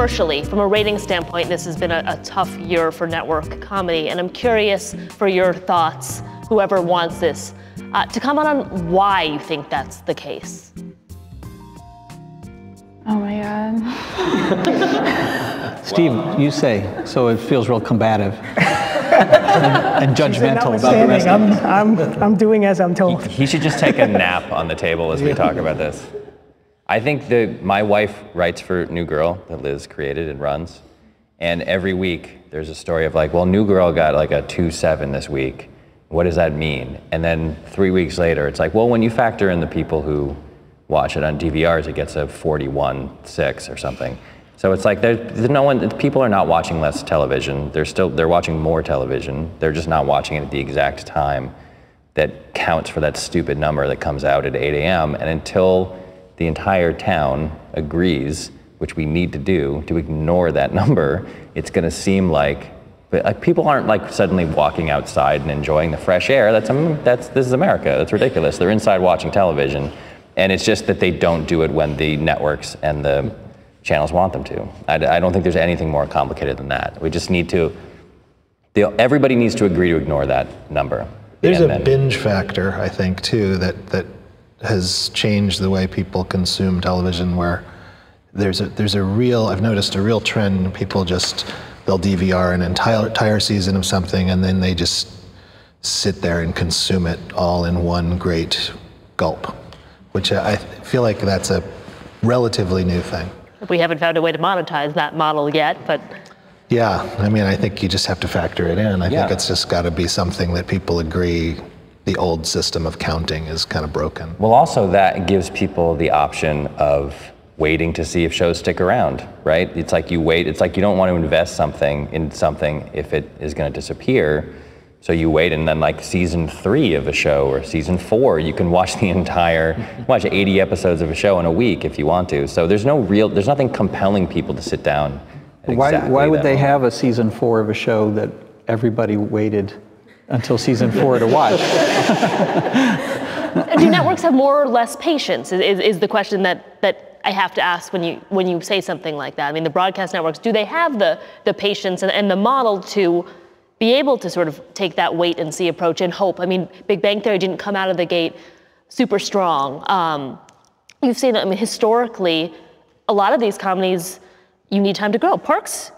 commercially, from a rating standpoint, this has been a tough year for network comedy, and I'm curious for your thoughts, whoever wants this, to comment on why you think that's the case. Oh my God. Steve, you say, so it feels real combative and judgmental about the rest of it. I'm doing as I'm told. He should just take a nap on the table as we talk about this. I think my wife writes for New Girl that Liz created and runs, and every week there's a story of like, well, New Girl got like a 2.7 this week. What does that mean? And then 3 weeks later, it's like, well, when you factor in the people who watch it on DVRs, it gets a 41.6 or something. So it's like there's no one. People are not watching less television. They're watching more television. They're just not watching it at the exact time that counts for that stupid number that comes out at 8 a.m. And until the entire town agrees, which we need to do, to ignore that number, it's going to seem like people aren't like suddenly walking outside and enjoying the fresh air. This is America. That's ridiculous. They're inside watching television. And it's just that they don't do it when the networks and the channels want them to. I don't think there's anything more complicated than that. We just need to, everybody needs to agree to ignore that number. There's a binge factor, I think, too, that has changed the way people consume television, where there's a real, I've noticed a real trend. People they'll DVR an entire season of something, and then they just sit there and consume it all in one great gulp, which I feel like that's a relatively new thing. We haven't found a way to monetize that model yet, but. Yeah, I mean, I think you just have to factor it in. I think it's just got to be something that people agree the old system of counting is kind of broken. Well, also that gives people the option of waiting to see if shows stick around, right? It's like you wait, it's like you don't want to invest something in something if it is going to disappear. So you wait, and then like season 3 of a show or season 4, you can watch watch 80 episodes of a show in a week if you want to. So there's nothing compelling people to sit down. Why would they have a season 4 of a show that everybody waited until season 4 to watch? Do networks have more or less patience is the question that I have to ask when you say something like that. I mean, the broadcast networks, do they have the patience and the model to be able to sort of take that wait and see approach and hope? I mean, Big Bang Theory didn't come out of the gate super strong. You've seen, I mean, historically, a lot of these comedies, you need time to grow. Parks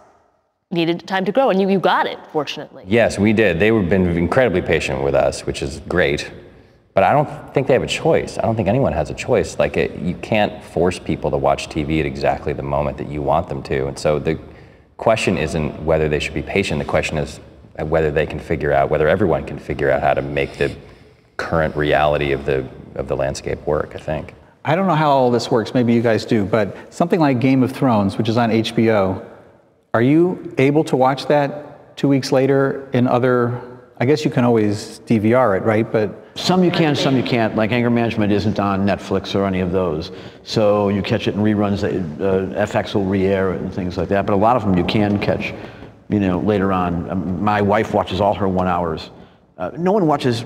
needed time to grow, and you got it, fortunately. Yes, we did. They've been incredibly patient with us, which is great. But I don't think they have a choice. I don't think anyone has a choice. Like, you can't force people to watch TV at exactly the moment that you want them to. And so the question isn't whether they should be patient. The question is whether everyone can figure out how to make the current reality of the landscape work, I think. I don't know how all this works, maybe you guys do, but something like Game of Thrones, which is on HBO, are you able to watch that 2 weeks later in other, I guess you can always DVR it, right? But some you can, some you can't. Like Anger Management isn't on Netflix or any of those. So you catch it in reruns, FX will re-air it and things like that. But a lot of them you can catch, later on. My wife watches all her 1 hours. No one watches,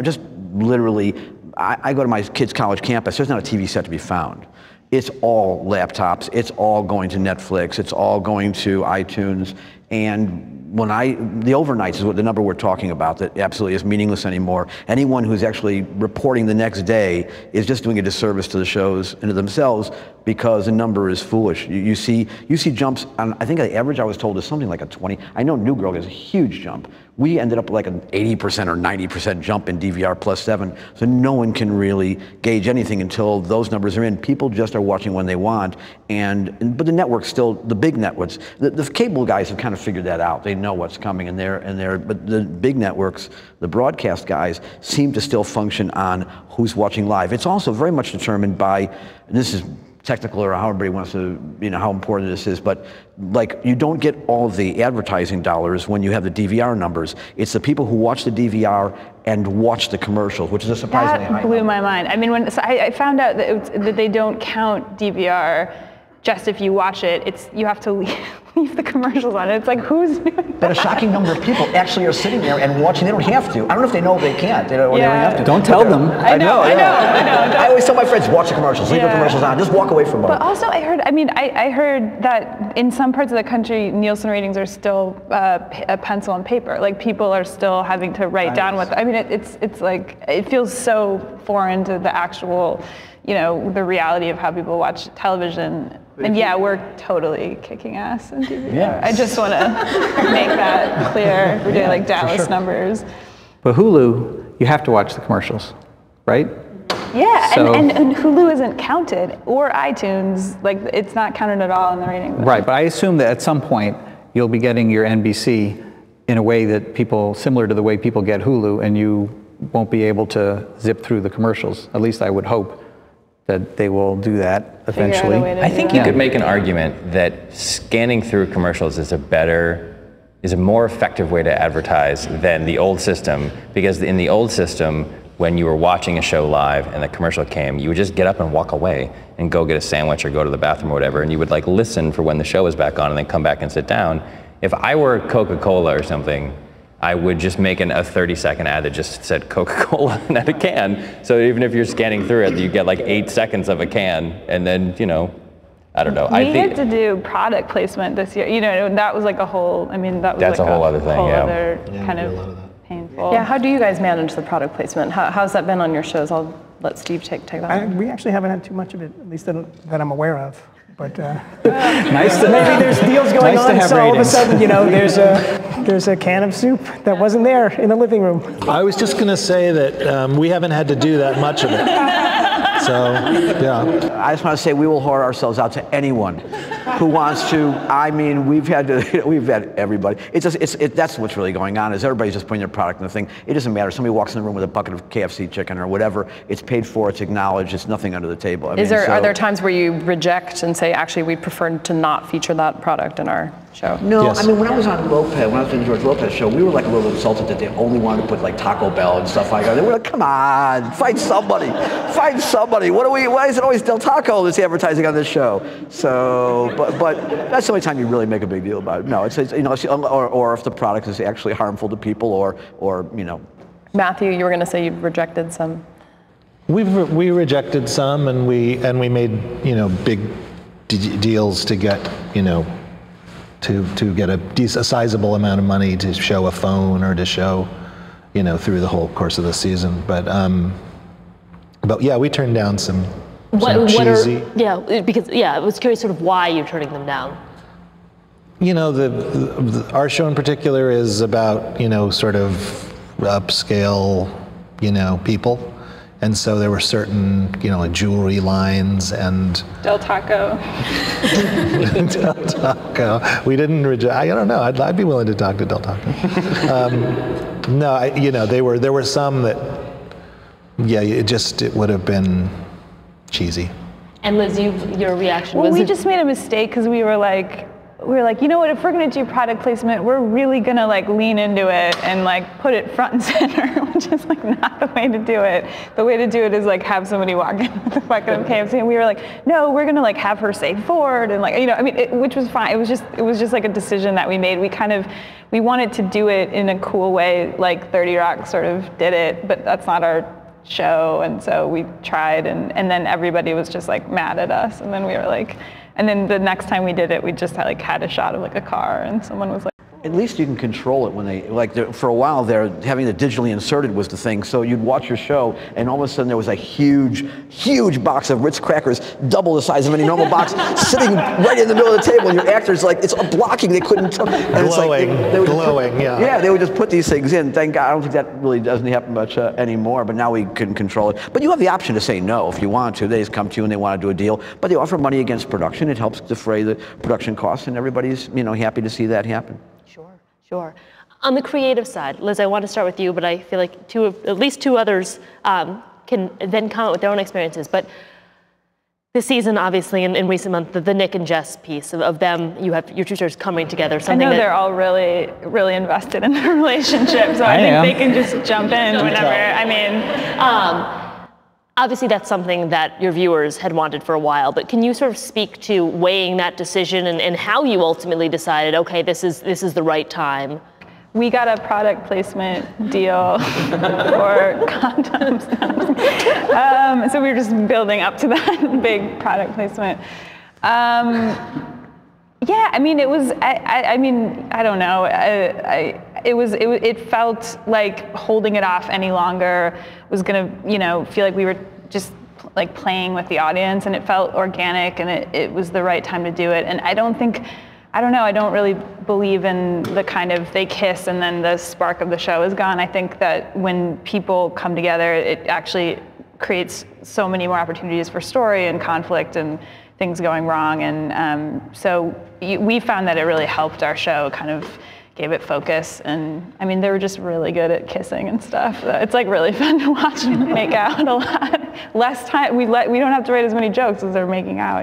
just literally, I go to my kid's college campus, there's not a TV set to be found. It's all laptops, it's all going to Netflix, it's all going to iTunes, and the overnights is what the number we're talking about that absolutely is meaningless anymore. Anyone who's actually reporting the next day is just doing a disservice to the shows and to themselves, because the number is foolish. You see jumps on, I think the average I was told is something like a 20. I know New Girl is a huge jump. We ended up like an 80% or 90% jump in DVR +7, so no one can really gauge anything until those numbers are in. People just are watching when they want, but the networks still, the big networks, the cable guys have kind of figured that out. They know what's coming, but the big networks, the broadcast guys, seem to still function on who's watching live. It's also very much determined by, and this is technical or how everybody wants to, how important this is, but like you don't get all of the advertising dollars when you have the DVR numbers. It's the people who watch the DVR and watch the commercials, which is a surprisingly high number. That blew my mind. I mean, I found out that they don't count DVR just if you watch it. You have to leave the commercials on. It's like, who's doing that? But a shocking number of people actually are sitting there and watching. They don't have to. I don't know if they know they can't. They don't have to. Don't tell them. I know. I always tell my friends, watch the commercials. Leave the commercials on. Just walk away from them. But also, I heard that in some parts of the country, Nielsen ratings are still a pencil and paper. Like people are still having to write down what. I mean, it's like it feels so foreign to the actual, the reality of how people watch television. And yeah, we're totally kicking ass in TV. Yeah. I just want to make that clear. We're doing like Dallas numbers. But Hulu, you have to watch the commercials, right? Yeah, So- and Hulu isn't counted, or iTunes. Like it's not counted at all in the rating. Right, but I assume that at some point you'll be getting your NBC in a way that similar to the way people get Hulu, and you won't be able to zip through the commercials. At least I would hope that they will do that eventually. I think you could make an argument that scanning through commercials is a more effective way to advertise than the old system, because in the old system, when you were watching a show live and the commercial came, you would just get up and walk away and go get a sandwich or go to the bathroom or whatever, and you would like listen for when the show was back on and then come back and sit down. If I were Coca-Cola or something, I would just make a 30-second ad that just said Coca-Cola and had a can. So even if you're scanning through it, you get like 8 seconds of a can, and then, I don't know. We had to do product placement this year. That was like a whole, That's a whole other thing, other kind of painful. Yeah, how do you guys manage the product placement? How's that been on your shows? I'll let Steve take that one. We actually haven't had too much of it, at least that I'm aware of. But Nice to maybe there's deals going nice to on, have so all of a ratings. sudden, there's a can of soup that wasn't there in the living room. I was just going to say that we haven't had to do that much of it. So, yeah. I just want to say we will whore ourselves out to anyone who wants to. I mean, we've had everybody. That's what's really going on, is everybody's just putting their product in the thing. It doesn't matter. Somebody walks in the room with a bucket of KFC chicken or whatever. It's paid for. It's acknowledged. It's nothing under the table. Are there times where you reject and say, actually, we prefer to not feature that product in our show? No, Yes. I mean, when I was on the George Lopez show, we were like a little insulted that they only wanted to put like Taco Bell and stuff like that. They were like, come on, find somebody. Why is it always Del Taco that's advertising on this show? So, but that's the only time you really make a big deal about it. No, or if the product is actually harmful to people or. Matthew, you were going to say you've rejected some. We rejected some, and we made big deals to get to get a sizable amount of money to show a phone or to show through the whole course of the season. But yeah, we turned down some cheesy. I was curious sort of why you're turning them down. Our show in particular is about sort of upscale people. And so there were certain, like jewelry lines and Del Taco. Del Taco. We didn't reject. I don't know. I'd be willing to talk to Del Taco. No, there were some that, it would have been cheesy. And Liz, your reaction Well, was? we just made a mistake because we were like, you know what, if we're going to do product placement, we're really going to like lean into it and like put it front and center, which is like not the way to do it. The way to do it is like have somebody walk in with a bucket of KFC, and we were like, no, we're going to like have her say Ford and like, which was fine. It was just like a decision that we made. We wanted to do it in a cool way, like 30 Rock sort of did it, but that's not our show, and so we tried, and then everybody was just like mad at us, and then we were like, and then the next time we did it, we just had a shot of like a car, and someone was like, At least you can control it when for a while there, having the digitally inserted was the thing. So you'd watch your show, and all of a sudden there was a huge, huge box of Ritz crackers, double the size of any normal box, sitting right in the middle of the table. And your actors, it's blocking. They couldn't. Glowing, yeah. Yeah, they would just put these things in. Thank God. I don't think that really doesn't happen much anymore. But now we can control it. But you have the option to say no if you want to. They just come to you and they want to do a deal. But they offer money against production. It helps defray the production costs, and everybody's happy to see that happen. Sure. On the creative side, Liz, I want to start with you, but I feel like at least two others can then comment with their own experiences. But this season, obviously, in recent months, the Nick and Jess piece of them, you have your two stars coming together. I know they're all really, really invested in their relationship, so I think they can just jump in whenever. Obviously, that's something that your viewers had wanted for a while, but can you sort of speak to weighing that decision and how you ultimately decided, okay, this is the right time? We got a product placement deal for condoms. So we were just building up to that big product placement. Yeah, I mean, it was. I mean, I don't know. It felt like holding it off any longer was gonna, feel like we were just like playing with the audience, and it felt organic, and it was the right time to do it. And I don't really believe in the kind of they kiss and then the spark of the show is gone. I think that when people come together, it actually creates so many more opportunities for story and conflict and things going wrong. And so we found that it really helped our show, kind of gave it focus. And I mean, they were just really good at kissing and stuff. It's like really fun to watch them make out a lot. Less time, we don't have to write as many jokes as they're making out,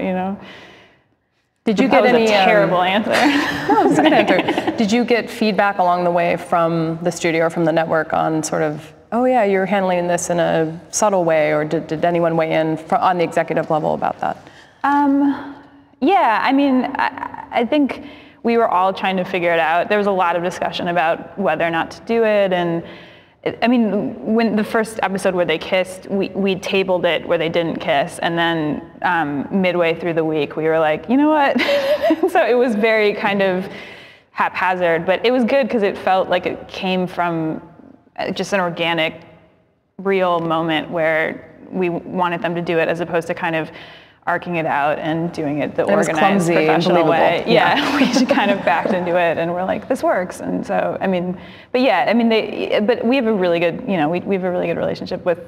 Did you get any terrible answer? No, it's a good answer. Did you get feedback along the way from the studio or from the network on sort of, oh yeah, you're handling this in a subtle way, or did anyone weigh in on the executive level about that? Yeah, I mean, I think we were all trying to figure it out. There was a lot of discussion about whether or not to do it, and I mean, when the first episode where they kissed, we tabled it where they didn't kiss, and then midway through the week, we were like, you know what? So it was very kind of haphazard, but it was good because it felt like it came from just an organic, real moment where we wanted them to do it, as opposed to kind of arcing it out and doing it the organized, professional way. Yeah, we just kind of backed into it, and we're like, this works. And so, I mean, but yeah, I mean, but we have a really good, we have a really good relationship with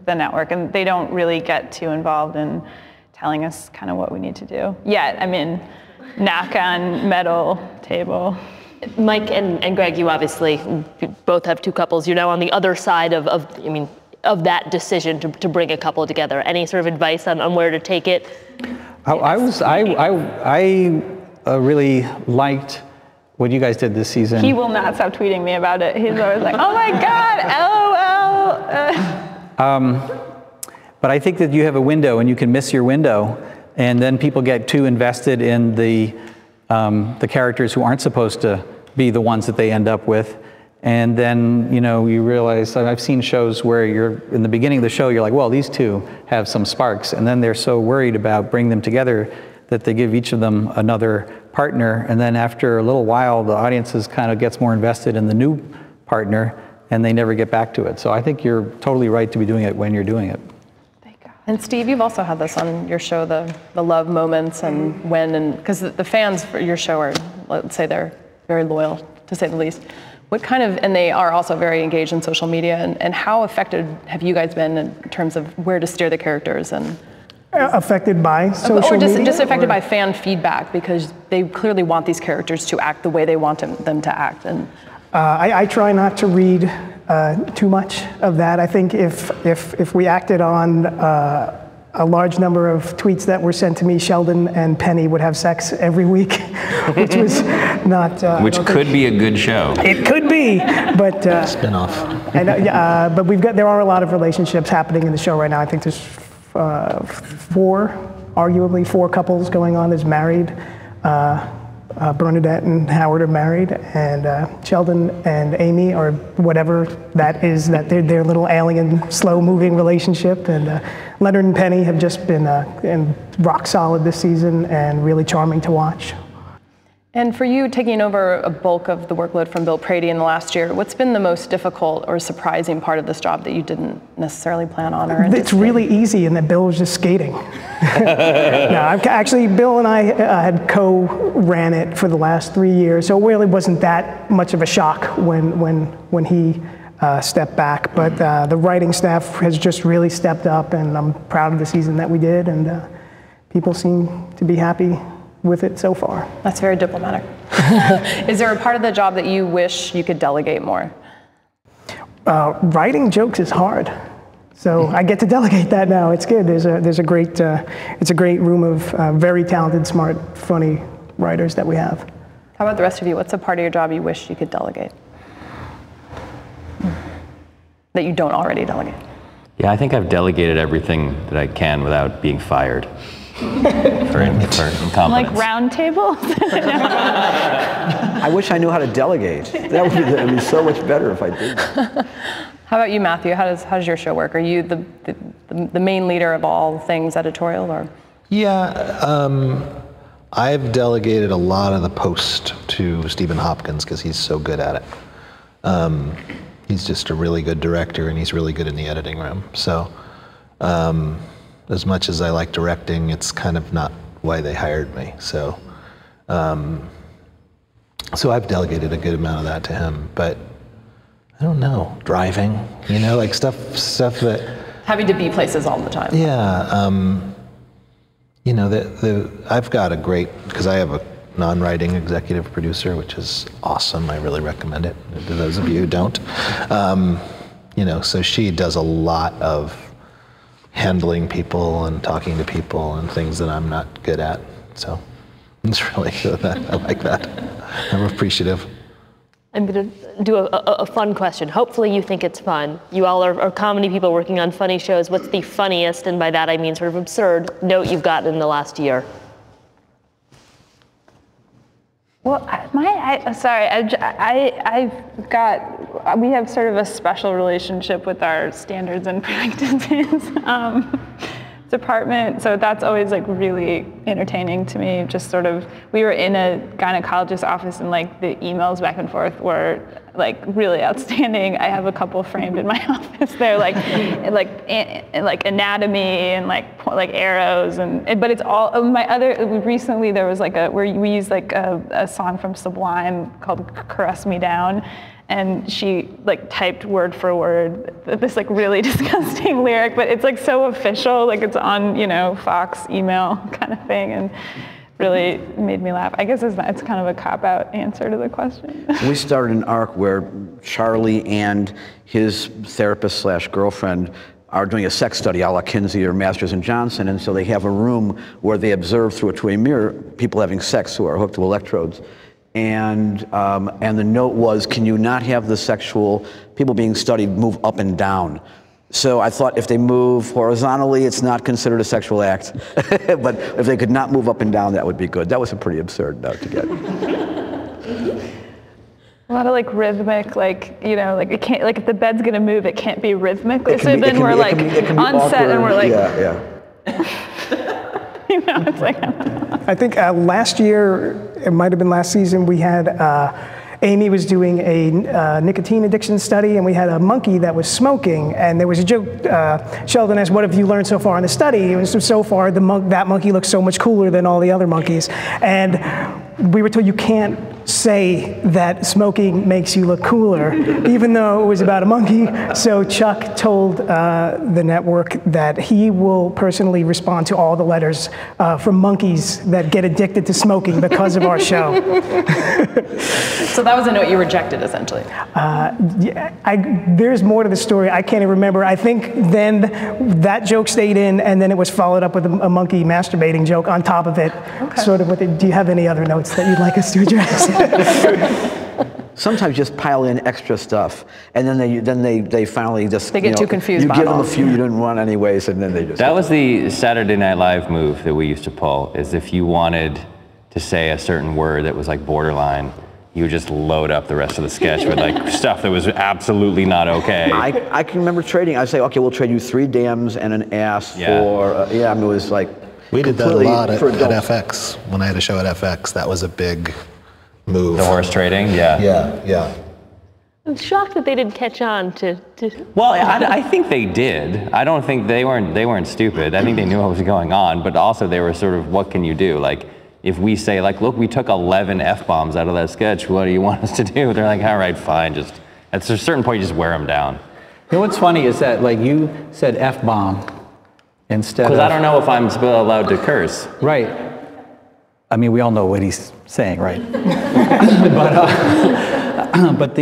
the network, and they don't really get too involved in telling us kind of what we need to do. Yeah, I mean, knock on metal table. Mike and Greg, you obviously both have two couples. You're now on the other side of that decision to bring a couple together. Any sort of advice on where to take it? I really liked what you guys did this season. He will not stop tweeting me about it. He's always like, oh my God, LOL. But I think that you have a window, and you can miss your window, and then people get too invested in the characters who aren't supposed to be the ones that they end up with. And then, you realize, I've seen shows where you're, in the beginning of the show, you're like, well, these two have some sparks. And then they're so worried about bringing them together that they give each of them another partner. And then after a little while, the audiences kind of gets more invested in the new partner, and they never get back to it. So I think you're totally right to be doing it when you're doing it. And Steve, you've also had this on your show, the love moments and because the fans for your show are, let's say, they're very loyal, to say the least. And they are also very engaged in social media, and how affected have you guys been in terms of where to steer the characters? And affected by social media? Or just affected by fan feedback, because they clearly want these characters to act the way they want them to act. And I try not to read too much of that. I think if we acted on a large number of tweets that were sent to me, Sheldon and Penny would have sex every week, which was not. Which could be a good show. It could be, but spin-off. I know, but there are a lot of relationships happening in the show right now. I think there's arguably four couples going on. There's married. Bernadette and Howard are married, and Sheldon and Amy, or whatever that is, that their little alien, slow-moving relationship. And Leonard and Penny have just been rock solid this season and really charming to watch. And for you, taking over a bulk of the workload from Bill Prady in the last year, what's been the most difficult or surprising part of this job that you didn't necessarily plan on or anticipate? It's really easy, and that Bill was just skating. Actually, Bill and I had co-ran it for the last 3 years, so it really wasn't that much of a shock when he stepped back. But the writing staff has just really stepped up, and I'm proud of the season that we did, and people seem to be happy with it so far. That's very diplomatic. Is there a part of the job that you wish you could delegate more? Writing jokes is hard, so I get to delegate that now. It's good. It's a great room of very talented, smart, funny writers that we have. How about the rest of you? What's a part of your job you wish you could delegate that you don't already delegate? Yeah, I think I've delegated everything that I can without being fired for incompetence. Like Roundtable? I wish I knew how to delegate. That would be so much better if I did. How about you, Matthew? How does your show work? Are you the main leader of all things editorial, or? Yeah, I've delegated a lot of the post to Stephen Hopkins because he's so good at it. He's just a really good director, and he's really good in the editing room. So, as much as I like directing, it's kind of not why they hired me. So, so I've delegated a good amount of that to him. But I don't know, driving, like stuff that. Having to be places all the time. Yeah, I've got a great, because I have a non-writing executive producer, which is awesome. I really recommend it to those of you who don't. So she does a lot of handling people and talking to people and things that I'm not good at. So it's really good. I like that. I'm appreciative. I'm going to do a fun question. Hopefully you think it's fun. You all are comedy people working on funny shows. What's the funniest, and by that I mean sort of absurd, note you've gotten in the last year? Well, we have sort of a special relationship with our standards and practices department, so that's always like really entertaining to me. Just sort of, we were in a gynecologist's office, and like the emails back and forth were like really outstanding. I have a couple framed in my office. They're like anatomy and like arrows, but it's all my other. Recently there was like where we used like a song from Sublime called "Caress Me Down." And she like typed word for word this like really disgusting lyric, but it's like so official, like it's on Fox email kind of thing, and really made me laugh. I guess it's kind of a cop-out answer to the question. We started an arc where Charlie and his therapist / girlfriend are doing a sex study a la Kinsey or Masters and Johnson, and so they have a room where they observe through a two-way mirror people having sex who are hooked to electrodes. And the note was, can you not have the sexual people being studied move up and down? So I thought if they move horizontally, it's not considered a sexual act. But if they could not move up and down, that would be good. That was a pretty absurd note to get. A lot of like rhythmic, like it can't, like if the bed's gonna move, it can't be rhythmic. So then we're like on set and we're like, it's like. I think last year, it might have been last season, we had Amy was doing a nicotine addiction study, and we had a monkey that was smoking, and there was a joke. Sheldon asked, "What have you learned so far in the study?" And so far, that monkey looks so much cooler than all the other monkeys, and we were told you can't say that smoking makes you look cooler, even though it was about a monkey. So Chuck told the network that he will personally respond to all the letters from monkeys that get addicted to smoking because of our show. So that was a note you rejected, essentially. There's more to the story. I can't even remember. I think then that joke stayed in, and then it was followed up with a monkey masturbating joke on top of it. Okay. Sort of with it. Do you have any other notes that you'd like us to address? Sometimes just pile in extra stuff, and then they finally just get too confused. You by give it them all. a few you didn't want anyways, and then they just. That was the Saturday Night Live move that we used to pull. Is if you wanted to say a certain word that was like borderline, you would just load up the rest of the sketch with like stuff that was absolutely not okay. I can remember trading. I'd say, okay, we'll trade you 3 dams and an ass for it was like. We did that a lot at FX. When I had a show at FX, that was a big move. The horse trading, Yeah. I'm shocked that they didn't catch on to. Well, I think they did. I don't think they weren't stupid. I think they knew what was going on, but also they were sort of, what can you do? Like, if we say, like, look, we took 11 F-bombs out of that sketch, what do you want us to do? They're like, all right, fine, just, at a certain point, you just wear them down. You know what's funny is that, like, you said F-bomb instead of... Because I don't know if I'm allowed to curse. Right. I mean, we all know what he's saying, right? But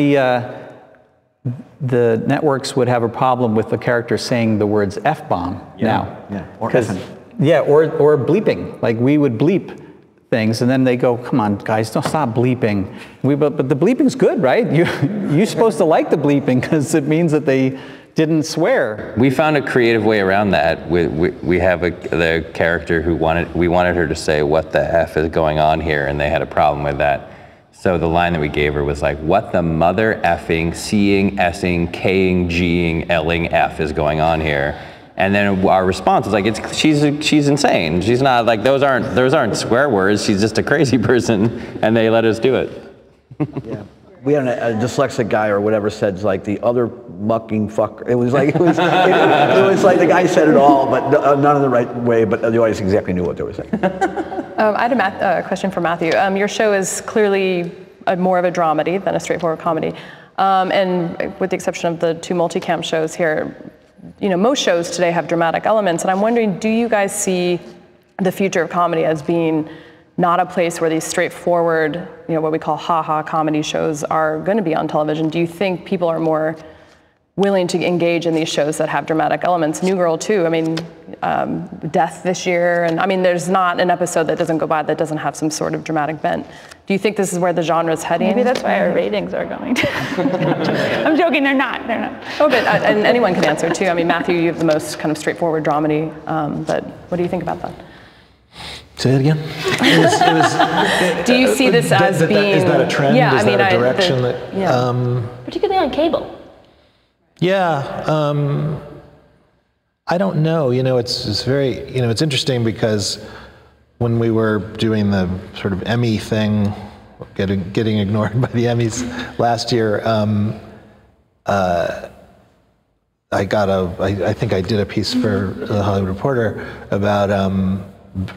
the networks would have a problem with the character saying the words F-bomb now. Yeah, or effing. Yeah, or bleeping. Like, we would bleep things, and then they go, come on, guys, don't stop bleeping. But the bleeping's good, right? You're supposed to like the bleeping because it means that they didn't swear. We found a creative way around that. We have the character who we wanted her to say, "What the F is going on here?" And they had a problem with that. So the line that we gave her was like, "What the mother effing, C'ing, S'ing, K'ing, G'ing, L'ing F is going on here?" And then our response was like, she's insane. She's not like, those aren't swear words. She's just a crazy person. And they let us do it. Yeah. We had a dyslexic guy or whatever said like the other mucking fucker. It was like it was like the guy said it all, but none of the right way. But the audience exactly knew what they were saying. I had a question for Matthew. Your show is clearly more of a dramedy than a straightforward comedy, and with the exception of the 2 multicam shows here, most shows today have dramatic elements. And I'm wondering, do you guys see the future of comedy as being not a place where these straightforward, what we call ha-ha comedy shows are going to be on television? Do you think people are more willing to engage in these shows that have dramatic elements? New Girl too, Death this year, and there's not an episode that doesn't go by that doesn't have some sort of dramatic bent. Do you think this is where the genre's heading? Maybe that's why our ratings are going down. I'm joking, they're not. Oh, but and anyone can answer too. Matthew, you have the most kind of straightforward dramedy, but what do you think about that? Say it again. Do you see this as being? Is that a trend? Yeah, is that a direction particularly on cable. Yeah, I don't know. It's very, it's interesting because when we were doing the sort of Emmy thing, getting ignored by the Emmys last year, I think I did a piece for the Hollywood Reporter about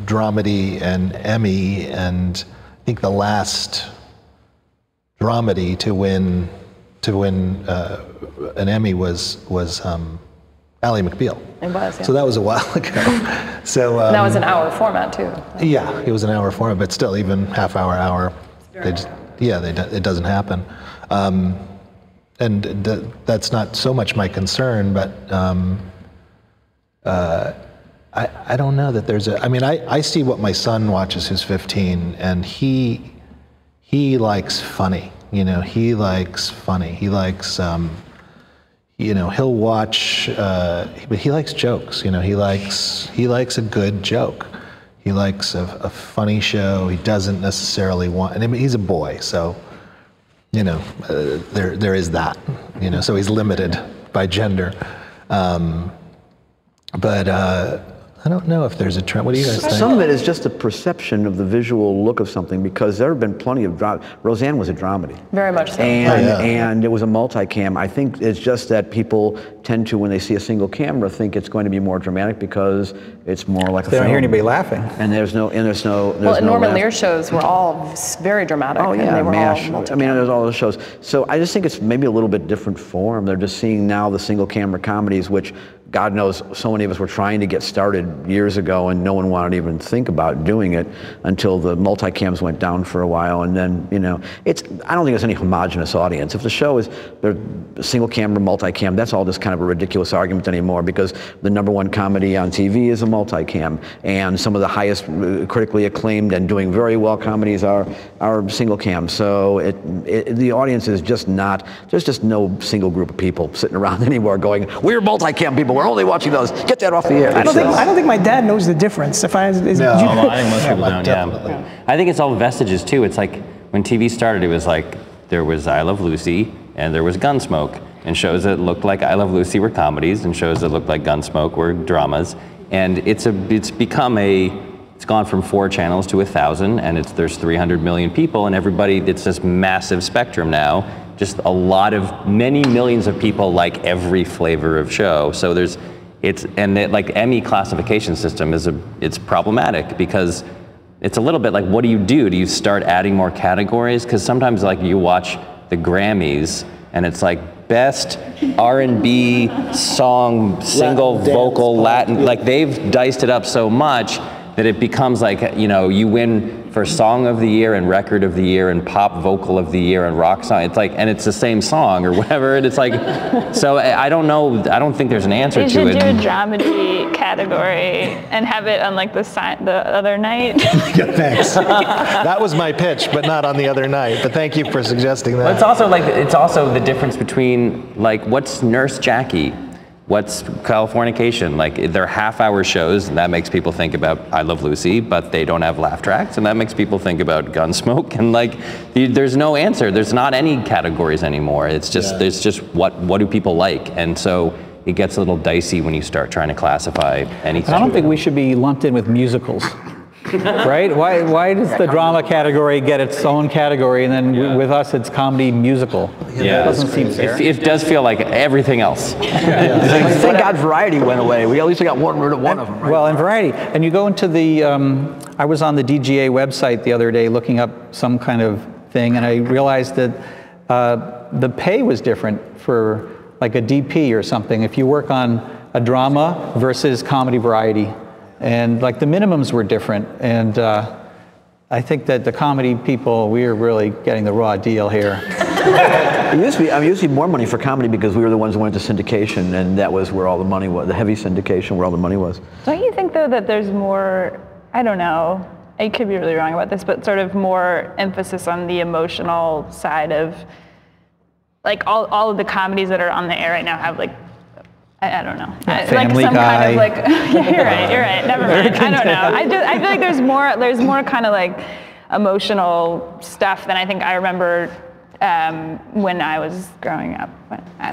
dramedy and Emmy, and I think the last dramedy to win an Emmy was Ally McBeal. It was, yeah. So that was a while ago. So that was an hour format too. Yeah, it was an hour format, but still, even half hour. It doesn't happen. And that's not so much my concern, but I don't know that there's I see what my son watches, who's 15, and he likes funny. He likes funny. He likes, he'll watch, but he likes jokes. He likes a good joke. He likes a funny show. He doesn't necessarily want, and he's a boy, so, there is that, so he's limited by gender. But I don't know if there's a trend. What do you guys think? Some of it is just a perception of the visual look of something, because there have been plenty of Roseanne was a dramedy. Very much so. And it was a multicam. I think it's just that people tend to, when they see a single camera, think it's going to be more dramatic because it's more like a film. They don't hear anybody laughing. And there's no Norman Lear's shows were all very dramatic. Oh yeah, and they were MASH. all There's all those shows. So I just think it's maybe a little bit different form. They're just seeing now the single camera comedies, which God knows so many of us were trying to get started years ago, and no one wanted to even think about doing it until the multicams went down for a while. And then, I don't think there's any homogenous audience. If the show is single camera, multicam, that's all just kind of a ridiculous argument anymore, because the #1 comedy on TV is a multicam, and some of the highest critically acclaimed and doing very well comedies are single cam. So the audience is just not, there's just no single group of people sitting around anymore going, we're multicam people, we're only watching those, get that off the air. I don't think my dad knows the difference. I think most people don't, yeah. I think it's all vestiges too. It's like when TV started, it was like there was I Love Lucy and there was Gunsmoke, and shows that looked like I Love Lucy were comedies and shows that looked like Gunsmoke were dramas. And it's gone from 4 channels to 1,000, and there's 300 million people, and everybody, it's this massive spectrum now. Just many millions of people like every flavor of show. So like Emmy classification system it's problematic, because it's a little bit like, what do? Do you start adding more categories? Because sometimes like you watch the Grammys and it's like best R&B song, single vocal Latin, like they've diced it up so much that it becomes like, you win for Song of the Year and Record of the Year and Pop Vocal of the Year and Rock Song. It's like, and it's the same song or whatever. And it's like, so I don't know. I don't think there's an answer to it. They should do a dramedy category and have it on like the other night. Yeah, thanks. That was my pitch, but not on the other night. But thank you for suggesting that. Well, it's also the difference between like, what's Nurse Jackie? What's Californication? Like, they're half-hour shows, and that makes people think about I Love Lucy, but they don't have laugh tracks, and that makes people think about Gunsmoke, and like, there's no answer. There's not any categories anymore. It's just, there's just what do people like, and so it gets a little dicey when you start trying to classify anything. I don't think we should be lumped in with musicals. Right? Why does the drama category get its own category, and then with us it's comedy musical? Yeah, it doesn't seem fair. It does feel like everything else. Thank God Variety went away. We at least got one of them. Right? Well, in Variety, and you go into the, I was on the DGA website the other day looking up some kind of thing, and I realized that the pay was different for like a DP or something. If you work on a drama versus comedy variety. And like the minimums were different, and I think that the comedy people, we are really getting the raw deal here. It used to be, used to be more money for comedy because we were the ones who went to syndication, and that was where all the money was, the heavy syndication, where all the money was. Don't you think though that there's more, I don't know, I could be really wrong about this, but sort of more emphasis on the emotional side of, like all of the comedies that are on the air right now have like, I don't know. Family like some Guy. kind of like, you're right, never mind. I don't know. I feel like there's more kind of like emotional stuff than I think I remember when I was growing up.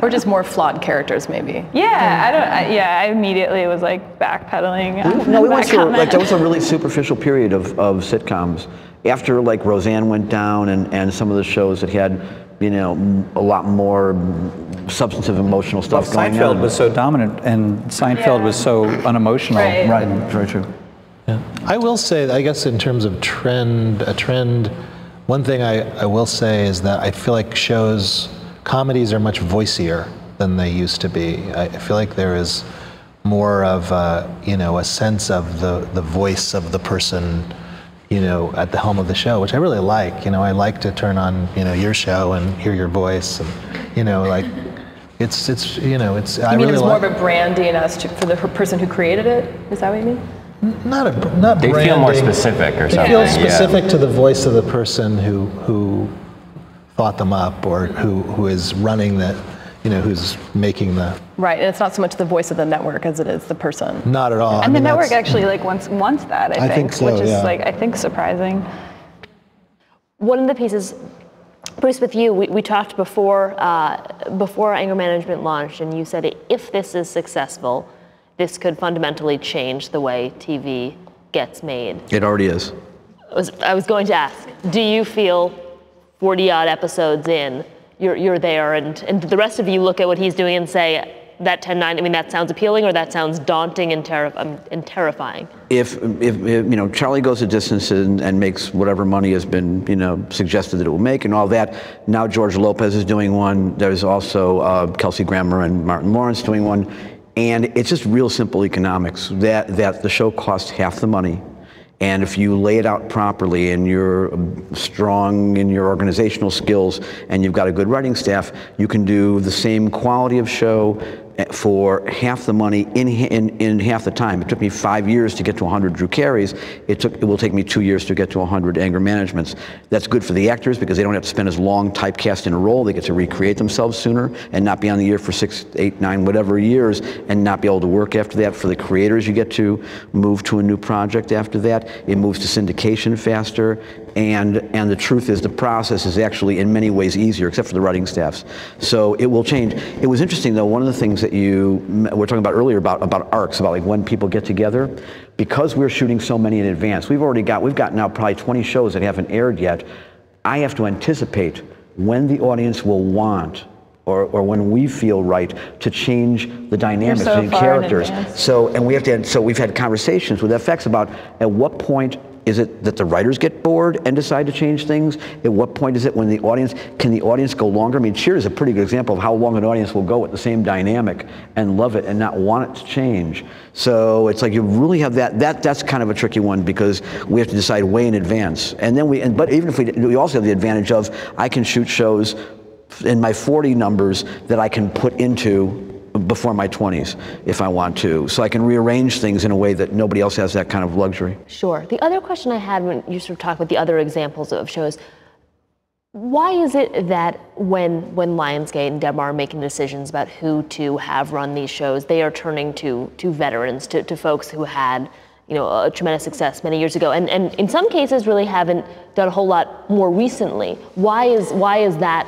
Or just more flawed characters, maybe. Yeah, I immediately was like backpedaling. No, we went through, like, that was a really superficial period of sitcoms. After like Roseanne went down and some of the shows that had, you know, a lot more substantive emotional stuff going on. Seinfeld was so dominant, and Seinfeld was so unemotional. Right. Very true. Yeah. I will say, I guess in terms of trend, one thing I will say is that I feel like comedies are much voicier than they used to be. I feel like there is more of a sense of the voice of the person, at the helm of the show, which I really like. I like to turn on, your show and hear your voice, and like it's. You mean it's more of a branding for the person who created it? Is that what you mean? Not they branding. Feel more specific or something. They feel specific to the voice of the person who thought them up, or who is running that, who's making the. Right, and it's not so much the voice of the network as it is the person. Not at all. And the network actually wants that, I think so, which is yeah. I think surprising. One of the pieces, Bruce, with you, we talked before Anger Management launched, and you said if this is successful, this could fundamentally change the way TV gets made. It already is. I was going to ask, do you feel 40-odd episodes in, you're there, and the rest of you look at what he's doing and say, that 10-9, that sounds appealing, or that sounds daunting and terrifying? If Charlie goes a distance and makes whatever money has been suggested that it will make and all that. Now George Lopez is doing one. There's also Kelsey Grammer and Martin Lawrence doing one, and it's just real simple economics. That the show costs half the money. And if you lay it out properly and you're strong in your organizational skills and you've got a good writing staff, you can do the same quality of show for half the money in half the time. It took me 5 years to get to 100 Drew Carey's. It will take me 2 years to get to 100 Anger Managements. That's good for the actors because they don't have to spend as long typecast in a role. They get to recreate themselves sooner and not be on the air for 6, 8, 9, whatever years and not be able to work after that. For the creators, you get to move to a new project after that. It moves to syndication faster. And the truth is the process is actually in many ways easier, except for the writing staffs. So it will change. It was interesting though, one of the things that you were talking about earlier about arcs, about like when people get together, because we're shooting so many in advance, we've got now probably 20 shows that haven't aired yet. I have to anticipate when the audience will want or when we feel right to change the dynamics between characters. So we've had conversations with FX about at what point is it that the writers get bored and decide to change things? At what point is it when can the audience go longer? Schur is a pretty good example of how long an audience will go with the same dynamic and love it and not want it to change. So it's like you really have that's kind of a tricky one because we have to decide way in advance. And then but even if we also have the advantage of I can shoot shows in my 40 numbers that I can put into before my 20s if I want to. So I can rearrange things in a way that nobody else has that kind of luxury. Sure. The other question I had when you sort of talked about the other examples of shows, Why is it that when Lionsgate and Debmar are making decisions about who to have run these shows, they are turning to veterans, to folks who had, a tremendous success many years ago, and in some cases really haven't done a whole lot more recently? Why is that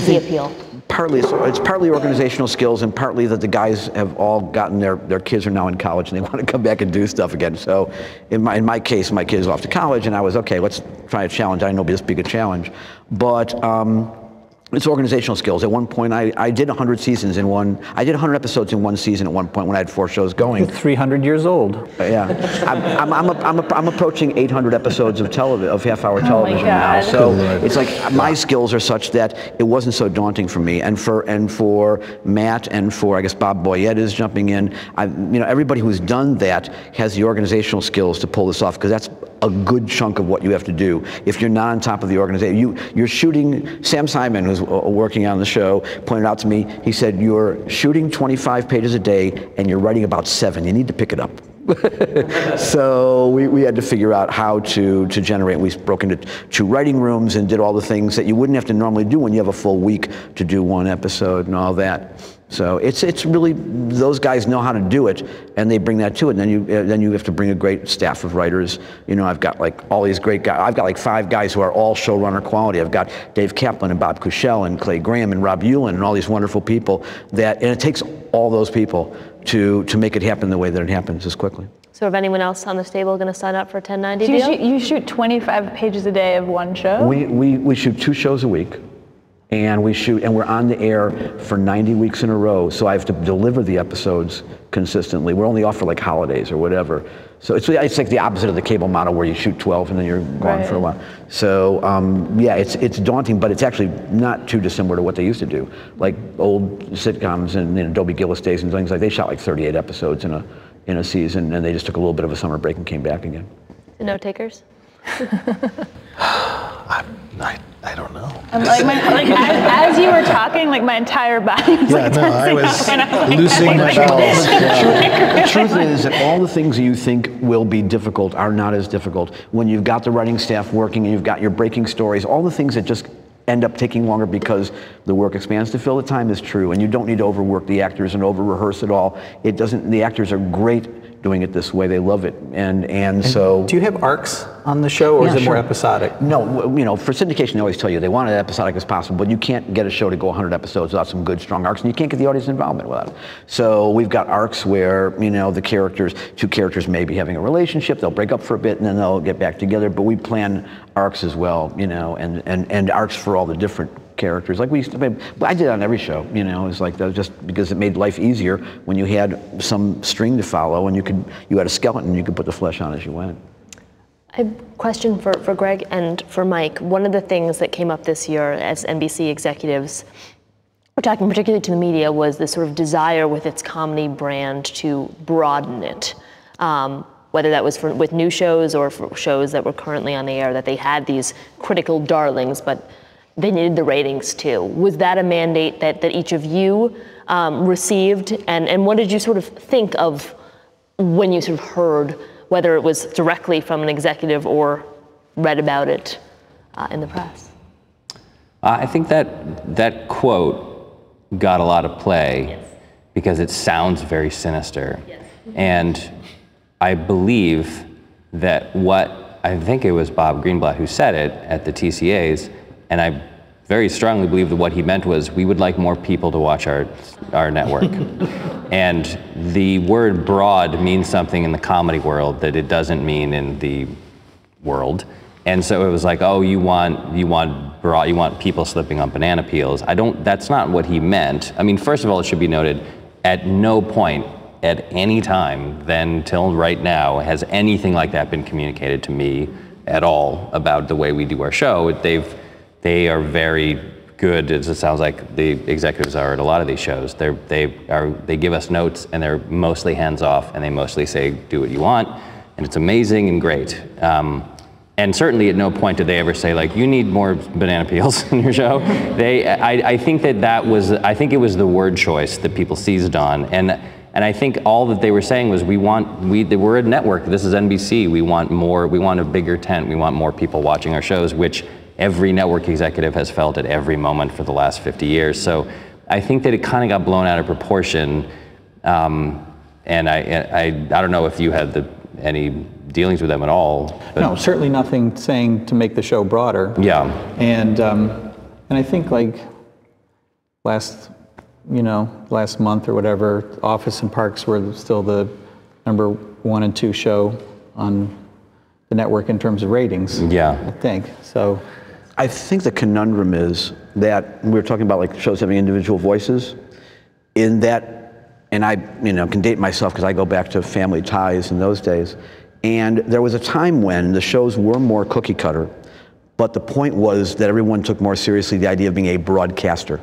the appeal? Partly it's partly organizational skills, and partly that the guys have all gotten their kids are now in college and they want to come back and do stuff again. So in my case, my kids off to college, and I was okay. Let's try a challenge. I know this big a challenge, but it's organizational skills. At one point, I did 100 seasons in one. I did 100 episodes in one season at one point when I had 4 shows going. You're 300 years old. Yeah, I'm approaching 800 episodes of half-hour television now. So it's like my skills are such that it wasn't so daunting for me, and for Matt, and for I guess Bob Boyette is jumping in. Everybody who's done that has the organizational skills to pull this off, because that's a good chunk of what you have to do. If you're not on top of the organization, you're shooting. Sam Simon, who's working on the show, pointed out to me, he said, you're shooting 25 pages a day and you're writing about 7. You need to pick it up. So we had to figure out how to generate. We broke into 2 writing rooms and did all the things that you wouldn't have to normally do when you have a full week to do one episode and all that. So it's really, those guys know how to do it, and they bring that to it. And then you have to bring a great staff of writers. I've got like all these great guys. I've got like 5 guys who are all showrunner quality. I've got Dave Kaplan and Bob Cushell and Clay Graham and Rob Eulin and all these wonderful people and it takes all those people to make it happen the way that it happens as quickly. So, if anyone else on this table going to sign up for a 1090 deal? You shoot 25 pages a day of one show? We shoot 2 shows a week. And we're on the air for 90 weeks in a row, so I have to deliver the episodes consistently. We're only off for like holidays or whatever. So it's like the opposite of the cable model where you shoot 12 and then you're gone for a while. So it's daunting, but it's actually not too dissimilar to what they used to do. Like old sitcoms and Adobe Gillis days and things like, they shot like 38 episodes in a season, and they just took a little bit of a summer break and came back again. No takers? I don't know. As you were talking, like my entire body was I was losing my balance. The truth is that all the things that you think will be difficult are not as difficult. When you've got the writing staff working and you've got your breaking stories, all the things that just end up taking longer because the work expands to fill the time is true, and you don't need to overwork the actors and over-rehearse it all. The actors are great doing it this way. They love it, and so. Do you have arcs on the show, or is it more episodic? No, for syndication, they always tell you they want it as episodic as possible, but you can't get a show to go 100 episodes without some good, strong arcs, and you can't get the audience involvement without it. So we've got arcs where, the 2 characters may be having a relationship, they'll break up for a bit, and then they'll get back together, but we plan arcs as well, and arcs for all the different characters. Like I did on every show, it's like that, just because it made life easier when you had some string to follow and you had a skeleton and you could put the flesh on as you went. I have a question for Greg and for Mike. One of the things that came up this year as NBC executives were talking particularly to the media was this sort of desire with its comedy brand to broaden it. Whether that was with new shows or for shows that were currently on the air, that they had these critical darlings, but they needed the ratings too. Was that a mandate that each of you received? And what did you sort of think of when you sort of heard, whether it was directly from an executive or read about it in the press? I think that quote got a lot of play because it sounds very sinister. Yes. And I believe that I think it was Bob Greenblatt who said it at the TCAs, and I very strongly believe that what he meant was we would like more people to watch our network. And the word broad means something in the comedy world that it doesn't mean in the world. And so it was like, oh, you want broad, you want people slipping on banana peels. That's not what he meant. I mean, first of all, it should be noted, at no point at any time then till right now has anything like that been communicated to me at all about the way we do our show. They are very good, as it sounds like the executives are at a lot of these shows. They give us notes and they're mostly hands off and they mostly say, do what you want, and it's amazing and great. And certainly at no point did they ever say, like, you need more banana peels in your show. I think it was the word choice that people seized on. And I think all that they were saying was, we're a network, this is NBC, we want a bigger tent, we want more people watching our shows, which every network executive has felt at every moment for the last 50 years. So I think that it kind of got blown out of proportion. And I don't know if you had any dealings with them at all. But no, certainly nothing saying to make the show broader. Yeah. And I think like last month or whatever, Office and Parks were still the number 1 and 2 show on the network in terms of ratings. Yeah. I think so. I think the conundrum is that we were talking about like shows having individual voices. In that, and I can date myself because I go back to Family Ties in those days. And there was a time when the shows were more cookie cutter, but the point was that everyone took more seriously the idea of being a broadcaster,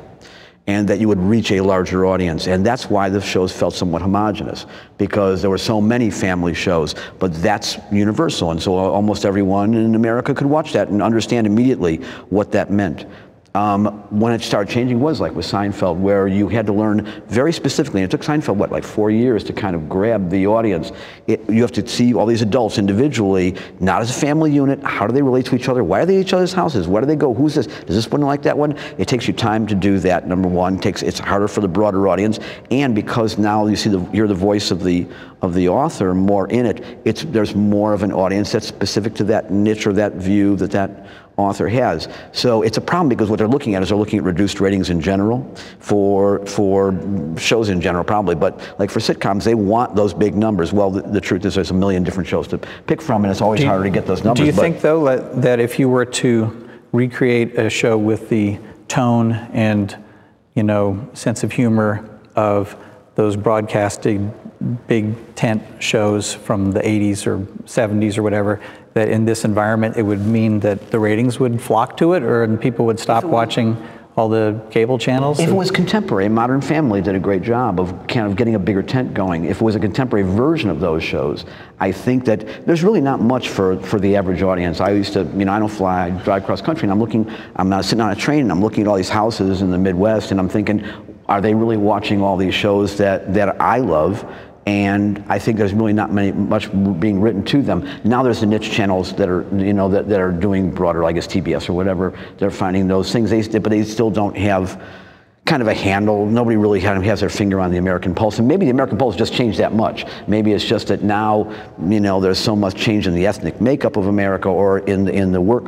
and that you would reach a larger audience. And that's why the shows felt somewhat homogenous, because there were so many family shows, but that's universal. And so almost everyone in America could watch that and understand immediately what that meant. When it started changing was like with Seinfeld, where you had to learn very specifically, and it took Seinfeld, what, like 4 years to kind of grab the audience. You have to see all these adults individually, not as a family unit. How do they relate to each other? Why are they at each other's houses? Where do they go? Who's this? Does this one like that one? It takes you time to do that, number one. It's harder for the broader audience. And because now you're the voice of the author more in it, there's more of an audience that's specific to that niche or that view that author has. So it's a problem because what they're looking at is they're looking at reduced ratings in general for shows in general probably, but like for sitcoms, they want those big numbers. Well, the truth is there's a million different shows to pick from, and it's always harder to get those numbers. Do you think though that if you were to recreate a show with the tone and sense of humor of those broadcasted big tent shows from the 80s or 70s or whatever, that in this environment it would mean that the ratings would flock to it, or people would stop watching all the cable channels? If it was contemporary, Modern Family did a great job of kind of getting a bigger tent going. If it was a contemporary version of those shows, I think that there's really not much for the average audience. I used to, I don't fly, I drive cross country, and I'm sitting on a train and I'm looking at all these houses in the Midwest, and I'm thinking, are they really watching all these shows that I love? And I think there's really not much being written to them. Now there's the niche channels that are, that are doing broader, I guess TBS or whatever. They're finding those things, but they still don't have kind of a handle. Nobody really kind of has their finger on the American pulse. And maybe the American pulse just changed that much. Maybe it's just that now, there's so much change in the ethnic makeup of America or in the work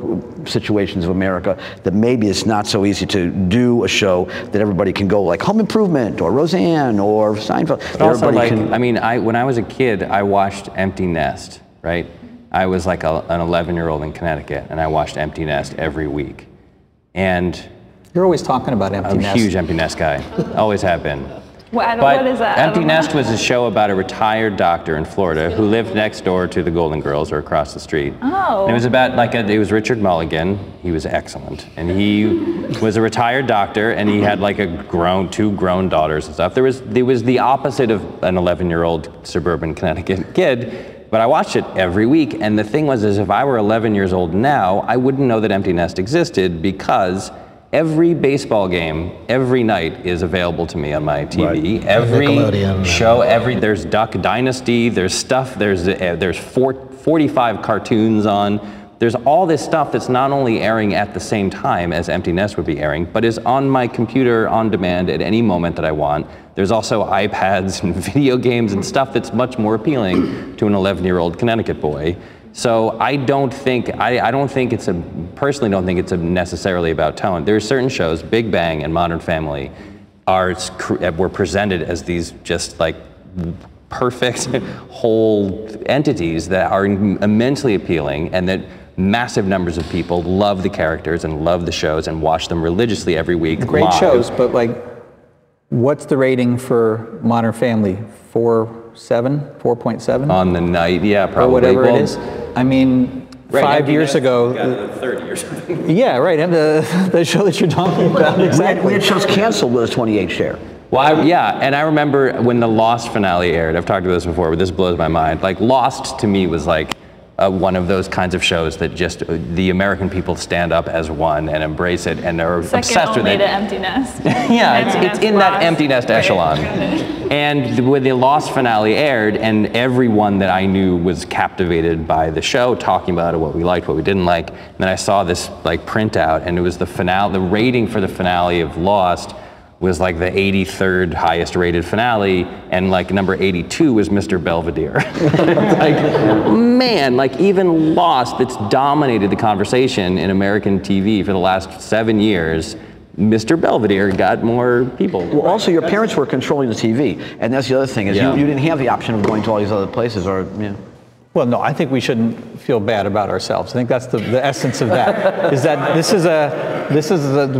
situations of America that maybe it's not so easy to do a show that everybody can go like Home Improvement or Roseanne or Seinfeld. When I was a kid, I watched Empty Nest, right? I was like an 11-year-old in Connecticut, and I watched Empty Nest every week. And you're always talking about Empty Nest. I'm a huge Empty Nest guy. Always have been. What is that? Empty Nest was a show about a retired doctor in Florida who lived next door to the Golden Girls or across the street. Oh. And it was about it was Richard Mulligan. He was excellent. And he was a retired doctor, and he had like two grown daughters and stuff. It was the opposite of an 11-year-old suburban Connecticut kid. But I watched it every week, and the thing was, if I were 11 years old now, I wouldn't know that Empty Nest existed, because every baseball game, every night is available to me on my TV. Right. Every show, there's Duck Dynasty, there's stuff, there's 45 cartoons on. There's all this stuff that's not only airing at the same time as Empty Nest would be airing, but is on my computer on demand at any moment that I want. There's also iPads and video games and stuff that's much more appealing to an 11-year-old Connecticut boy. So I personally don't think it's necessarily about tone. There are certain shows, Big Bang and Modern Family, were presented as these just like perfect whole entities that are immensely appealing, and that massive numbers of people love the characters and love the shows and watch them religiously every week. Great shows, but like, what's the rating for Modern Family? 4.7? On the night, yeah, probably. Or whatever it is. I mean, right, 5 years ago. 30 or something. Yeah, right. And the show that you're talking about. Exactly. We had shows canceled with a 28 share. Well, and I remember when the Lost finale aired. I've talked about this before, but this blows my mind. Like, Lost to me was like one of those kinds of shows that just the American people stand up as one and embrace it and are obsessed with it. To Empty Nest. Yeah, it's in that Empty Nest echelon. And when the Lost finale aired, and everyone that I knew was captivated by the show, talking about it, what we liked, what we didn't like. And then I saw this like printout, and it was the finale. The rating for the finale of Lost was like the 83rd highest rated finale, and like number 82 was Mr. Belvedere. Like, man, like even Lost, that's dominated the conversation in American TV for the last 7 years, Mr. Belvedere got more people. Well, also your parents were controlling the TV, and that's the other thing, is you didn't have the option of going to all these other places, or, yeah. Well, no, I think we shouldn't feel bad about ourselves. I think that's the essence of that. Is that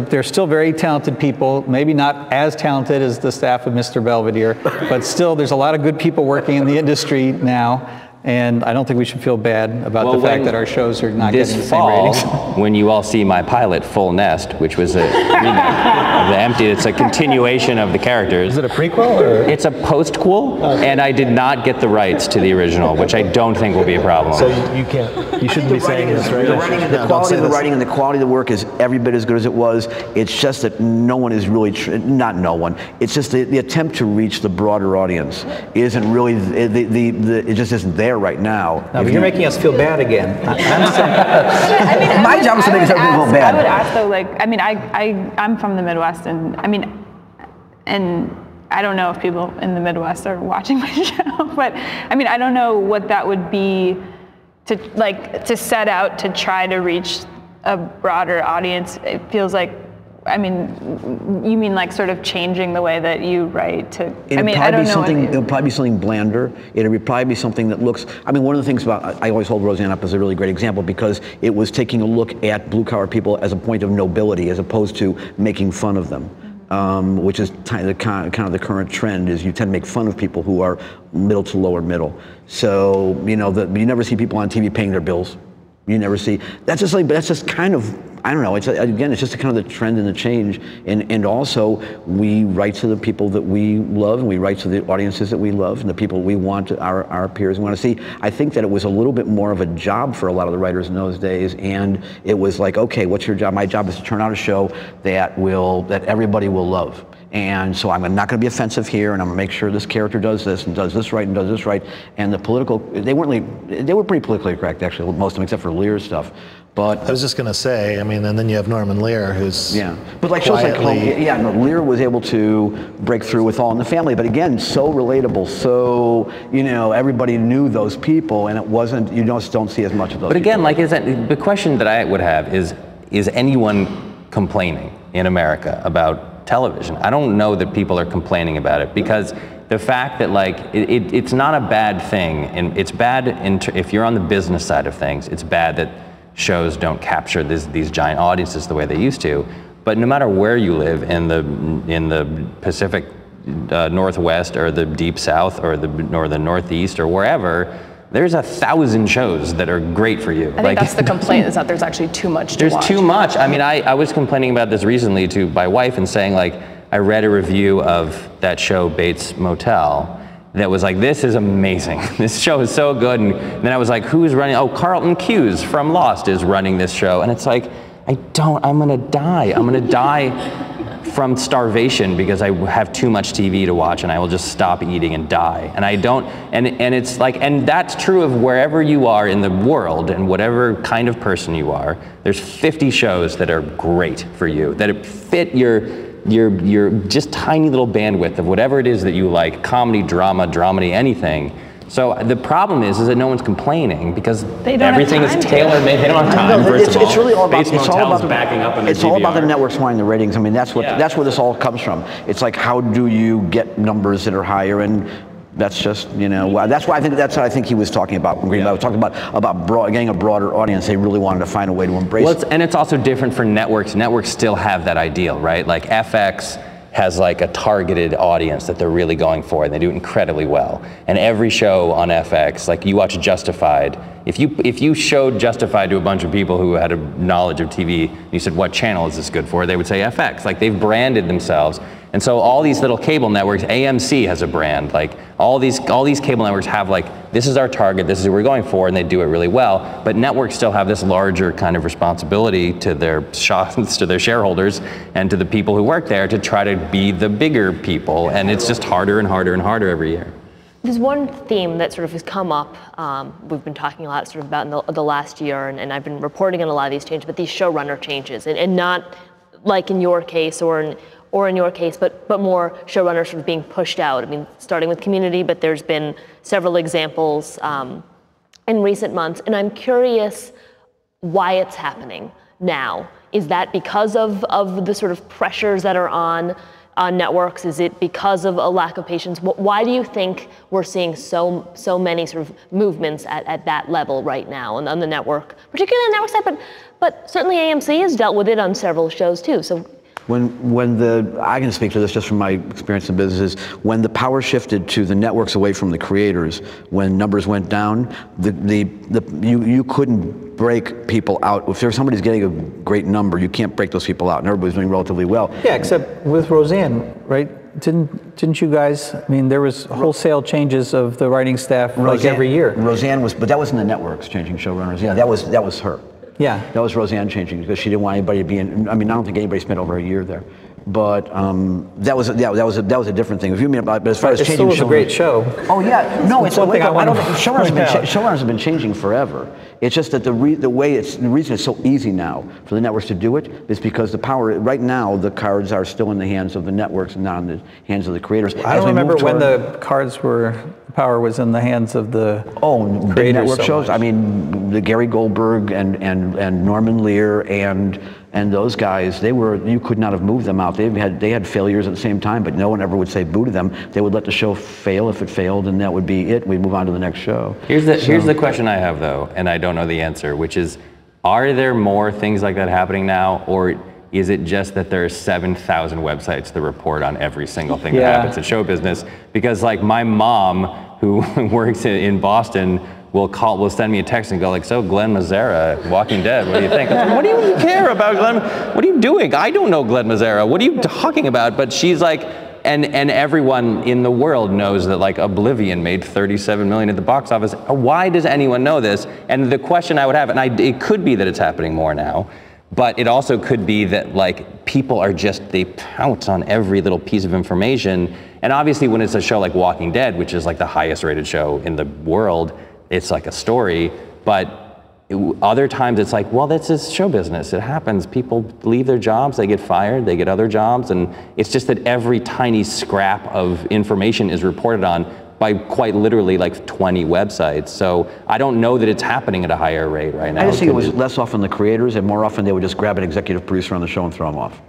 they're still very talented people, maybe not as talented as the staff of Mr. Belvedere, but still there's a lot of good people working in the industry now. And I don't think we should feel bad about the fact that our shows are not getting the same ratings. When you all see my pilot, Full Nest, which was a remake of The Empty, it's a continuation of the characters. Is it a prequel or? It's a post-quel, and I did not get the rights to the original, which I don't think will be a problem. So you shouldn't be saying this, right? The quality of the writing and the quality of the work is every bit as good as it was. It's just that no one is really, not no one, it's just the attempt to reach the broader audience isn't really, it just isn't there right now. No, but you're making us feel bad again. My job is to make us feel bad. I would ask though, like, I mean, I'm from the Midwest, and I mean, and I don't know if people in the Midwest are watching my show, but I mean, I don't know what that would be to set out to try to reach a broader audience. It feels like, I mean, you mean like sort of changing the way that you write to, I mean, I don't know. It'll probably be something blander. It'll probably be something that looks, I mean, one of the things about, I always hold Roseanne up as a really great example because it was taking a look at blue collar people as a point of nobility as opposed to making fun of them. Which is kind of the current trend, is you tend to make fun of people who are middle to lower middle. So, you know, you never see people on TV paying their bills. You never see, that's just kind of, I don't know, it's just kind of the trend and the change. And also, we write to the people that we love, and we write to the audiences that we love, and the people we want, our peers we want to see. I think that it was a little bit more of a job for a lot of the writers in those days, and it was like, okay, what's your job? My job is to turn out a show that everybody will love. And so I'm not going to be offensive here, and I'm going to make sure this character does this and does this right and does this right. And the political, they were pretty politically correct, actually, most of them, except for Lear's stuff. But I was just going to say, I mean, and then you have Norman Lear, who's but like shows like Lear was able to break through with All in the Family, but again, so relatable, so, you know, everybody knew those people, and it wasn't, you just don't see as much of those. But again, people. like, the question that I would have is anyone complaining in America about television? I don't know that people are complaining about it, because the fact that, like, it's not a bad thing, and it's bad if you're on the business side of things, it's bad that shows don't capture these giant audiences the way they used to. But no matter where you live in the Pacific Northwest or the Deep South or the Northeast or wherever, there's 1,000 shows that are great for you. I think that's the complaint, is that there's actually too much to watch. There's too much. I mean, I was complaining about this recently to my wife and saying, like, I read a review of that show Bates Motel that was like, this is amazing. This show is so good. And then I was like, who's running? Oh, Carlton Cuse from Lost is running this show. And it's like, I'm gonna die. I'm gonna die from starvation because I have too much TV to watch, and I will just stop eating and die. And I don't, and it's like, and that's true of wherever you are in the world and whatever kind of person you are. There's 50 shows that are great for you, that fit your just tiny little bandwidth of whatever it is that you like, comedy, drama, dramedy, anything. So the problem is that no one's complaining because everything is tailor-made. They don't have time. It's really all about, it's all about backing up on it's all about the networks wanting the ratings. I mean, that's where this all comes from. It's like, how do you get numbers that are higher? And that's just, you know, that's what I think he was talking about. When Greenblatt was talking about getting a broader audience. They really wanted to find a way to embrace it. And it's also different for networks. Networks still have that ideal, right? Like FX has like a targeted audience that they're really going for, and they do it incredibly well. And every show on FX, like you watch Justified, if you showed Justified to a bunch of people who had a knowledge of TV, and you said, what channel is this good for? They would say FX. Like, they've branded themselves. And so all these little cable networks, AMC has a brand, like all these cable networks have like, this is our target, this is who we're going for, and they do it really well. But networks still have this larger kind of responsibility to their to their shareholders and to the people who work there to try to be the bigger people. And it's just harder and harder and harder every year. There's one theme that sort of has come up, we've been talking a lot sort of about in the last year, and I've been reporting on a lot of these changes, but these showrunner changes, and not like in your case or in your case, but more showrunners sort of being pushed out. I mean, starting with Community, but there's been several examples in recent months, and I'm curious why it's happening now. Is that because of the sort of pressures that are on networks? Is it because of a lack of patience? Why do you think we're seeing so many sort of movements at that level right now on the network, particularly on the network side, but certainly AMC has dealt with it on several shows too. So I can speak to this just from my experience in businesses, when the power shifted to the networks away from the creators, when numbers went down, you couldn't break people out. If there's somebody's getting a great number, you can't break those people out, and everybody's doing relatively well. Yeah, except with Roseanne, right? Didn't you guys, I mean, there was wholesale changes of the writing staff like every year. Roseanne was, but that wasn't the networks changing showrunners. Yeah, that was her. Yeah, that was Roseanne changing because she didn't want anybody to be in. I mean, I don't think anybody spent over a year there, but that was a different thing. If you mean about, but as far as changing, it still was a great show. Oh yeah, no, it's one thing I don't think showrunners have been changing forever. It's just that the reason it's so easy now for the networks to do it is because the power right now, the cards are still in the hands of the networks and not in the hands of the creators. I don't remember when the power was in the hands of the creators. Network shows. I mean, the Gary Goldberg and Norman Lear and those guys, you could not have moved them out. They had failures at the same time, but no one ever would say boo to them. They would let the show fail if it failed, and that would be it. We'd move on to the next show. Here's the question I have though, and I don't know the answer, which is, are there more things like that happening now, or is it just that there are 7,000 websites that report on every single thing that happens in show business? Because like my mom, who works in Boston, will send me a text and go like, so Glenn Mazzara, Walking Dead, what do you think? Like, what do you care about Glenn? What are you doing? I don't know Glenn Mazzara. What are you talking about? But she's like, and everyone in the world knows that like Oblivion made $37 million at the box office. Why does anyone know this? And the question I would have, and it could be that it's happening more now, but it also could be that like people are they pounce on every little piece of information. And obviously when it's a show like Walking Dead, which is like the highest rated show in the world, it's like a story, but other times it's like, well, that's just show business. It happens. People leave their jobs, they get fired, they get other jobs, and it's just that every tiny scrap of information is reported on by quite literally like 20 websites. So I don't know that it's happening at a higher rate right now. I just think it was less often the creators, and more often they would just grab an executive producer on the show and throw him off.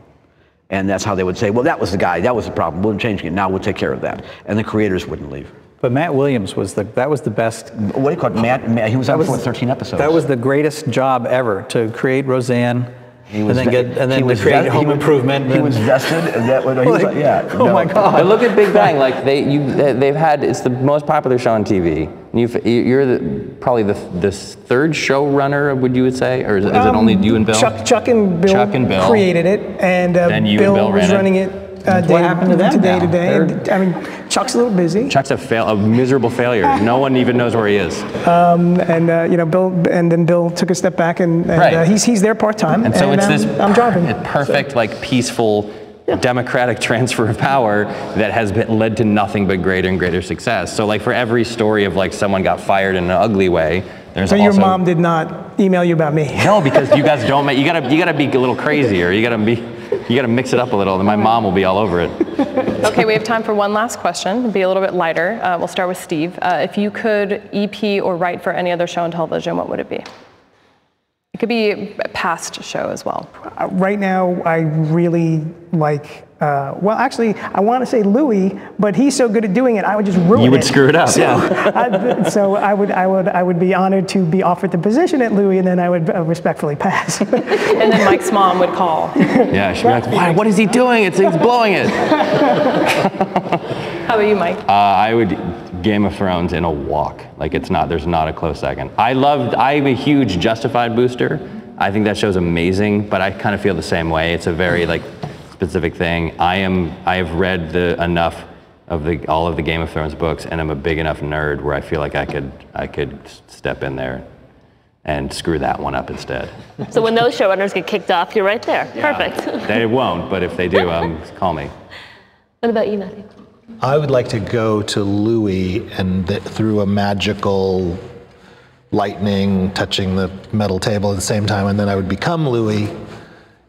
And that's how they would say, well, that was the guy, that was the problem, we're changing it, now we'll take care of that. And the creators wouldn't leave. But Matt Williams was the best. What do you call it? Matt he was on for 13 episodes. That was the greatest job ever, to create Roseanne, and then to create Home Improvement. He was vested, and that was, he was like, yeah. Oh my God! But look at Big Bang. Like they've had, it's the most popular show on TV. You're probably the third showrunner, would you say, or is it only you and Bill? Chuck and Bill created it, and Bill was running it. What happened to them day to day? I mean, Chuck's a little busy. Chuck's a miserable failure. No one even knows where he is. Bill, and then Bill took a step back, and he's there part time. And so it's this I'm driving. Perfect, like peaceful, democratic transfer of power that has led to nothing but greater and greater success. So like for every story of like someone got fired in an ugly way, there's your mom did not email you about me? No, because you guys don't. You gotta be a little crazier. You gotta mix it up a little, and my mom will be all over it. Okay, we have time for one last question. It'll be a little bit lighter. We'll start with Steve. If you could EP or write for any other show on television, what would it be? It could be a past show as well. Right now, I really like. Well, actually, I want to say Louis, but he's so good at doing it, I would just ruin it. You would screw it up, So I would be honored to be offered the position at Louis, and then I would respectfully pass. And then Mike's mom would call. Yeah, she'd be like, "Why? What is he doing? He's blowing it." How about you, Mike? I would Game of Thrones in a walk. Like there's not a close second. I'm a huge Justified booster. I think that show's amazing, but I kind of feel the same way. It's a very specific thing. I have read enough of all of the Game of Thrones books, and I'm a big enough nerd where I feel like I could step in there and screw that one up instead. So when those showrunners get kicked off, you're right there. Yeah. Perfect. They won't, but if they do, call me. What about you, Matthew? I would like to go to Louis and through a magical lightning touching the metal table at the same time, and then I would become Louis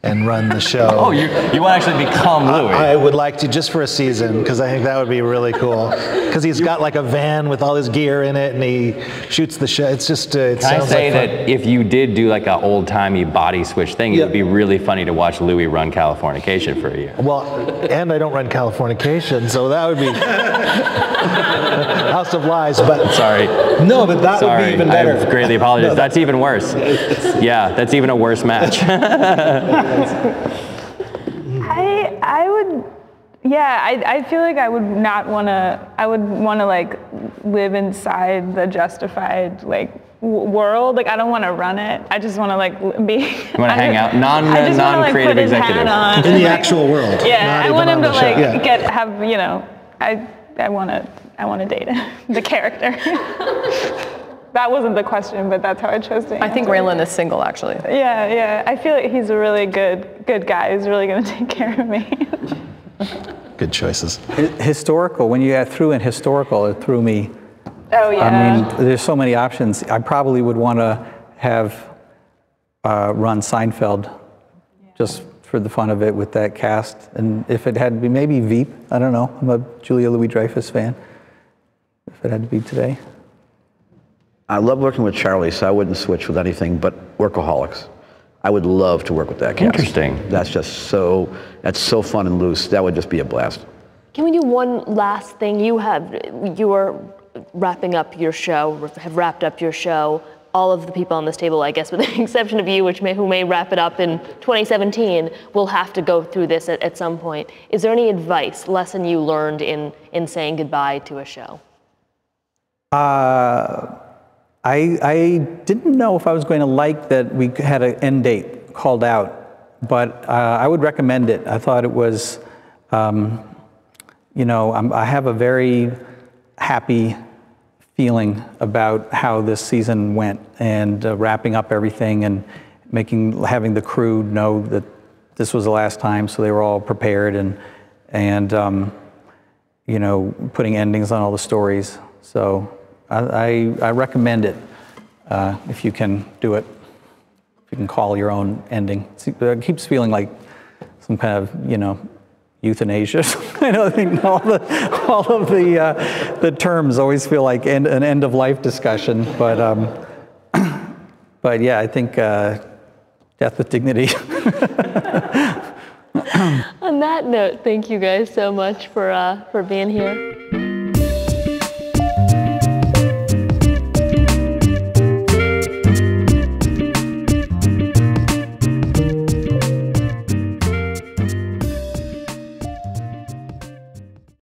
and run the show. Oh, you want to actually become Louis? I would like to, just for a season, because I think that would be really cool. Because he's got like a van with all his gear in it, and he shoots the show. It's just, it Can sounds I say like that if you did do like an old-timey body switch thing, it would be really funny to watch Louis run Californication for a year. Well, and I don't run Californication, so that would be House of Lies. But sorry. No, but that would be even better. I greatly apologize. No, that's even worse. Yeah, that's even a worse match. I would, yeah, I feel like I would not want to, I would want to like live inside the Justified like world. Like I don't want to run it. I just want to like be. You want to hang out, non-creative executive. In the actual world. Yeah, I want him to like have, you know, I want to date the character. That wasn't the question, but that's how I chose to answer. I think Raylan is single, actually. Yeah. I feel like he's a really good guy. He's really going to take care of me. Good choices. Historical, when you threw in historical, it threw me. Oh, yeah. I mean, there's so many options. I probably would want to have run Seinfeld just for the fun of it with that cast. And if it had to be maybe Veep, I don't know. I'm a Julia Louis-Dreyfus fan. If it had to be today. I love working with Charlie, so I wouldn't switch with anything but Workaholics. I would love to work with that cast. Interesting. That's just so fun and loose. That would just be a blast. Can we do one last thing? You are wrapping up your show, have wrapped up your show. All of the people on this table, I guess with the exception of you, who may wrap it up in 2017, will have to go through this at some point. Is there any advice, lesson you learned in saying goodbye to a show? I didn't know if I was going to like that we had an end date called out, but I would recommend it. I thought it was, you know, I have a very happy feeling about how this season went and wrapping up everything and having the crew know that this was the last time, so they were all prepared and you know, putting endings on all the stories. So I recommend it if you can do it. If you can call your own ending. It keeps feeling like some kind of, you know, euthanasia. I don't think all of the terms always feel like an end of life discussion, but yeah, I think death with dignity. On that note, thank you guys so much for being here.